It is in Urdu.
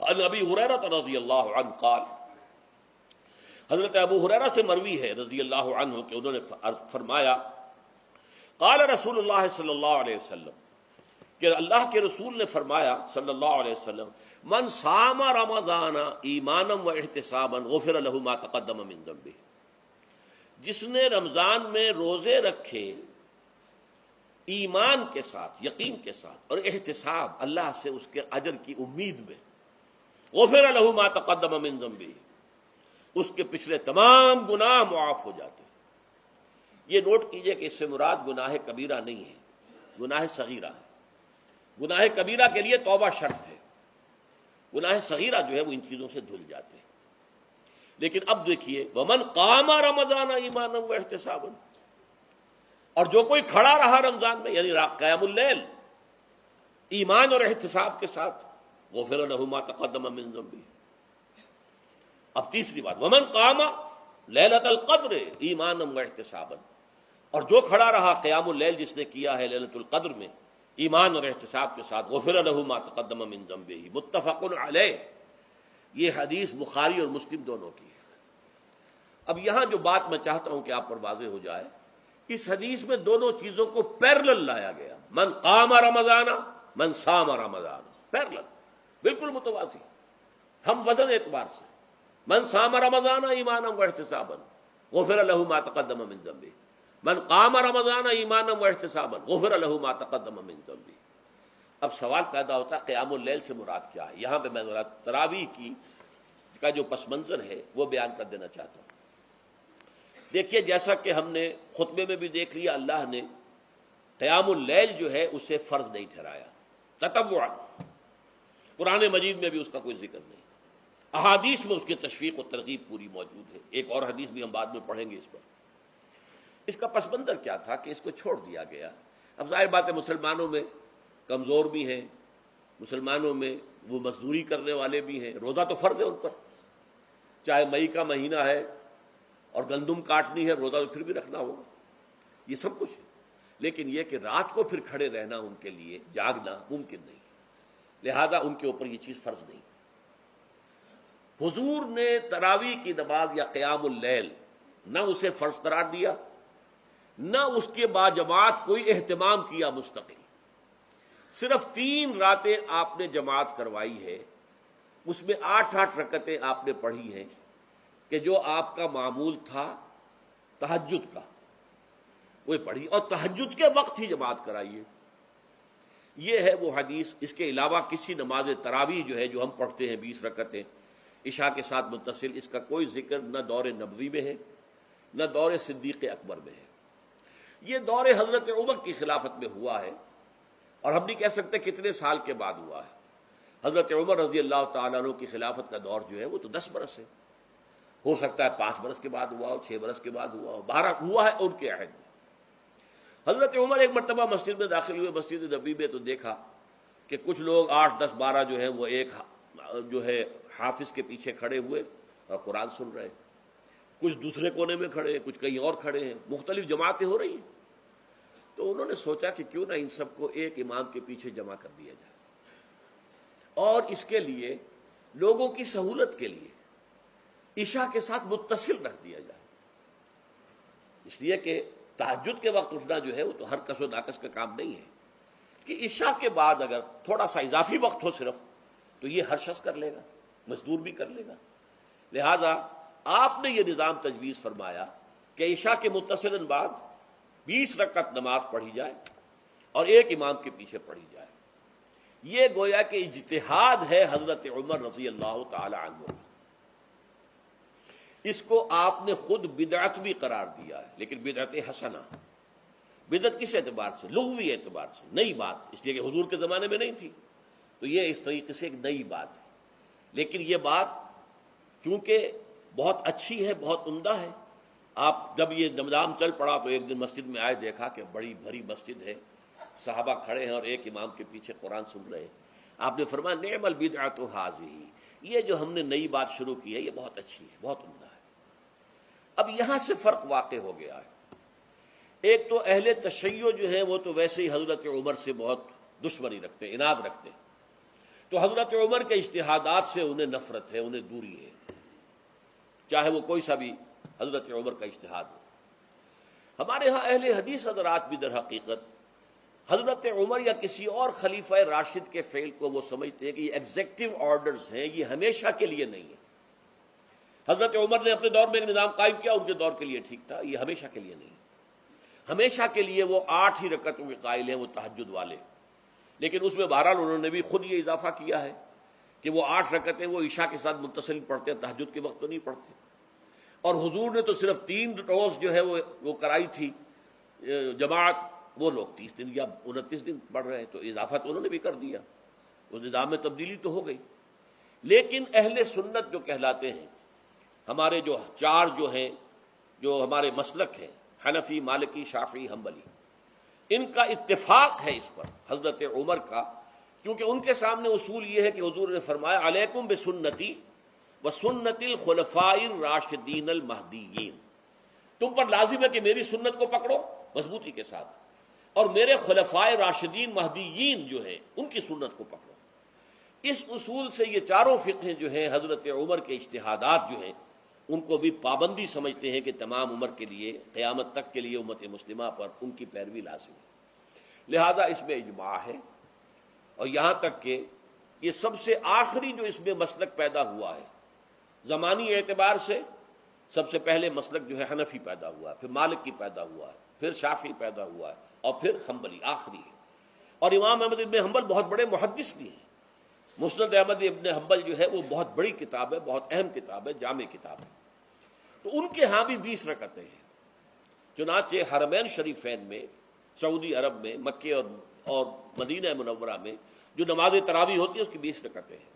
عن ابی ہریرہ رضی اللہ عنہ قال، حضرت ابو ہریرہ سے مروی ہے رضی اللہ عنہ کہ انہوں نے فرمایا قال رسول اللہ صلی اللہ علیہ وسلم، کہ اللہ کے رسول نے فرمایا صلی اللہ علیہ وسلم، من صام رمضان ایمانا و احتسابا غفر له ما تقدم من ذنبه، جس نے رمضان میں روزے رکھے ایمان کے ساتھ، یقین کے ساتھ، اور احتساب اللہ سے اس کے اجر کی امید میں، غفر له ما تقدم من ذنبه، اس کے پچھلے تمام گناہ معاف ہو جاتے ہیں۔ یہ نوٹ کیجئے کہ اس سے مراد گناہ کبیرہ نہیں ہے، گناہ صغیرہ ہے۔ گناہ کبیرہ کے لیے توبہ شرط ہے، گناہ صغیرہ جو ہے وہ ان چیزوں سے دھل جاتے ہیں۔ لیکن اب دیکھیے ومن قام رمضان ایمانا و احتسابا، اور جو کوئی کھڑا رہا رمضان میں یعنی قیام اللیل ایمان اور احتساب کے ساتھ، غفر له ما تقدم من ذنبه۔ اب تیسری بات، ومن قام لیلۃ القدر ایمانا و احتسابا، اور جو کھڑا رہا قیام اللیل جس نے کیا ہے لیلۃ القدر میں ایمان اور احتساب کے ساتھ، غفر له ما تقدم من ذنبه، متفق علیہ۔ یہ حدیث بخاری اور مسلم دونوں کی ہے۔ اب یہاں جو بات میں چاہتا ہوں کہ آپ پر واضح ہو جائے، اس حدیث میں دونوں چیزوں کو پیرلل لایا گیا، من قام رمضان من صام رمضان، پیرلل، بالکل متوازی، ہم وزن اعتبار سے، من صام رمضان ایمانا و احتسابا غفر له ما تقدم من ذنبه، من قام رمضان ایمانا و احتسابا غفر له ما تقدم من ذنبه۔ اب سوال پیدا ہوتا ہے قیام اللیل سے مراد کیا ہے؟ یہاں پہ میں ذرا تراویح کا جو پس منظر ہے وہ بیان کر دینا چاہتا ہوں۔ دیکھیے جیسا کہ ہم نے خطبے میں بھی دیکھ لیا، اللہ نے قیام اللیل جو ہے اسے فرض نہیں ٹھہرایا، تطوعا، قرآن مجید میں بھی اس کا کوئی ذکر نہیں، احادیث میں اس کی تشویق و ترغیب پوری موجود ہے۔ ایک اور حدیث بھی ہم بعد میں پڑھیں گے اس پر۔ اس کا پس منظر کیا تھا کہ اس کو چھوڑ دیا گیا۔ اب ظاہر بات ہے مسلمانوں میں کمزور بھی ہیں، مسلمانوں میں وہ مزدوری کرنے والے بھی ہیں، روزہ تو فرض ہے ان پر، چاہے مئی کا مہینہ ہے اور گندم کاٹنی ہے، روزہ تو پھر بھی رکھنا ہوگا، یہ سب کچھ ہے۔ لیکن یہ کہ رات کو پھر کھڑے رہنا ان کے لیے، جاگنا ممکن نہیں، لہذا ان کے اوپر یہ چیز فرض نہیں۔ حضور نے تراویح کی نماز یا قیام اللیل نہ اسے فرض قرار دیا، نہ اس کے بعد جماعت کوئی اہتمام کیا مستقل، صرف 3 راتیں آپ نے جماعت کروائی ہے، اس میں 8 رکعتیں آپ نے پڑھی ہیں کہ جو آپ کا معمول تھا تہجد کا وہ پڑھی، اور تہجد کے وقت ہی جماعت کرائیے۔ یہ ہے وہ حدیث۔ اس کے علاوہ کسی نماز تراویح جو ہے جو ہم پڑھتے ہیں 20 رکعتیں عشاء کے ساتھ متصل، اس کا کوئی ذکر نہ دور نبوی میں ہے نہ دور صدیق اکبر میں ہے۔ یہ دور حضرت عمر کی خلافت میں ہوا ہے، اور ہم نہیں کہہ سکتے کتنے سال کے بعد ہوا ہے۔ حضرت عمر رضی اللہ تعالیٰ عنہ کی خلافت کا دور جو ہے وہ تو 10 برس ہے، ہو سکتا ہے 5 برس کے بعد ہوا ہو، 6 برس کے بعد ہوا ہو، 12 ہوا ہے ان کے عہد میں۔ حضرت عمر ایک مرتبہ مسجد میں داخل ہوئے، مسجد نبوی میں، تو دیکھا کہ کچھ لوگ 8، 10، 12 جو ہیں وہ ایک جو ہے حافظ کے پیچھے کھڑے ہوئے اور قرآن سن رہے ہیں، کچھ دوسرے کونے میں کھڑے ہیں، کچھ کہیں اور کھڑے ہیں، مختلف جماعتیں ہو رہی ہیں۔ تو انہوں نے سوچا کہ کیوں نہ ان سب کو ایک امام کے پیچھے جمع کر دیا جائے، اور اس کے لیے لوگوں کی سہولت کے لیے عشاء کے ساتھ متصل رکھ دیا جائے، اس لیے کہ تہجد کے وقت اٹھنا جو ہے وہ تو ہر کس و ناقص کا کام نہیں ہے، کہ عشاء کے بعد اگر تھوڑا سا اضافی وقت ہو صرف، تو یہ ہر شخص کر لے گا، مزدور بھی کر لے گا۔ لہذا آپ نے یہ نظام تجویز فرمایا کہ عشاء کے متصلاً بعد 20 رکعت نماز پڑھی جائے اور ایک امام کے پیچھے پڑھی جائے۔ یہ گویا کہ اجتہاد ہے حضرت عمر رضی اللہ تعالی عنہ، اس کو آپ نے خود بدعت بھی قرار دیا ہے، لیکن بدعت حسنہ۔ بدعت کس اعتبار سے؟ لغوی اعتبار سے، نئی بات، اس لیے کہ حضور کے زمانے میں نہیں تھی، تو یہ اس طریقے سے ایک نئی بات ہے۔ لیکن یہ بات چونکہ بہت اچھی ہے، بہت عمدہ ہے، آپ جب یہ نظام چل پڑا تو ایک دن مسجد میں آئے، دیکھا کہ بڑی بھری مسجد ہے، صحابہ کھڑے ہیں اور ایک امام کے پیچھے قرآن سن رہے ہیں۔ آپ نے فرمایا نعم البدعۃ ھذہ، یہ جو ہم نے نئی بات شروع کی ہے یہ بہت اچھی ہے، بہت عمدہ ہے۔ اب یہاں سے فرق واقع ہو گیا ہے۔ ایک تو اہل تشیع جو ہے وہ تو ویسے ہی حضرت عمر سے بہت دشمنی رکھتے ہیں، عناد رکھتے ہیں، تو حضرت عمر کے اجتہادات سے انہیں نفرت ہے، انہیں دوری ہے، چاہے وہ کوئی سا بھی حضرت عمر کا اجتہاد ہو۔ ہمارے ہاں اہل حدیث حضرات بھی در حقیقت حضرت عمر یا کسی اور خلیفہ راشد کے فعل کو وہ سمجھتے ہیں کہ یہ ایگزیکٹو آرڈرز ہیں، یہ ہمیشہ کے لیے نہیں ہے۔ حضرت عمر نے اپنے دور میں ایک نظام قائم کیا، ان کے دور کے لیے ٹھیک تھا، یہ ہمیشہ کے لیے نہیں۔ ہمیشہ کے لیے وہ 8 ہی رکعتوں کے قائل ہیں، وہ تہجد والے، لیکن اس میں بہرحال انہوں نے بھی خود یہ اضافہ کیا ہے کہ وہ 8 رکعتیں وہ عشاء کے ساتھ متصل پڑھتے ہیں، تہجد کے وقت تو نہیں پڑھتے۔ اور حضور نے تو صرف 3 روز جو ہے وہ کرائی تھی جماعت، وہ لوگ 30 دن یا 29 دن پڑھ رہے ہیں، تو اضافہ تو انہوں نے بھی کر دیا، اس نظام میں تبدیلی تو ہو گئی۔ لیکن اہل سنت جو کہلاتے ہیں، ہمارے جو 4 جو ہیں، جو ہمارے مسلک ہیں، حنفی، مالکی، شافعی، حنبلی، ان کا اتفاق ہے اس پر حضرت عمر کا، کیونکہ ان کے سامنے اصول یہ ہے کہ حضور نے فرمایا علیکم بسنتی وسنت الخلفاء الراشدین المہدیین، تم پر لازم ہے کہ میری سنت کو پکڑو مضبوطی کے ساتھ، اور میرے خلفاء راشدین مہدیین جو ہیں ان کی سنت کو پکڑو۔ اس اصول سے یہ چاروں فقہیں جو ہیں حضرت عمر کے اجتہادات جو ہیں ان کو بھی پابندی سمجھتے ہیں کہ تمام عمر کے لیے، قیامت تک کے لیے امت مسلمہ پر ان کی پیروی لازم ہے، لہذا اس میں اجماع ہے۔ اور یہاں تک کہ یہ سب سے آخری جو اس میں مسلک پیدا ہوا ہے زمانی اعتبار سے، سب سے پہلے مسلک جو ہے حنفی پیدا ہوا ہے، پھر مالکی پیدا ہوا ہے، پھر شافعی پیدا ہوا ہے، اور پھر حنبلی آخری ہے۔ اور امام احمد ابن حنبل بہت بڑے محدث بھی ہیں، مسند احمد ابن حنبل جو ہے وہ بہت بڑی کتاب ہے، بہت اہم کتاب ہے، جامع کتاب ہے۔ تو ان کے ہاں بھی 20 رکعتیں ہیں، چنانچہ حرمین شریفین میں، سعودی عرب میں، مکے اور مدینہ منورہ میں جو نماز تراویح ہوتی ہے اس کی 20 رکعتیں ہیں۔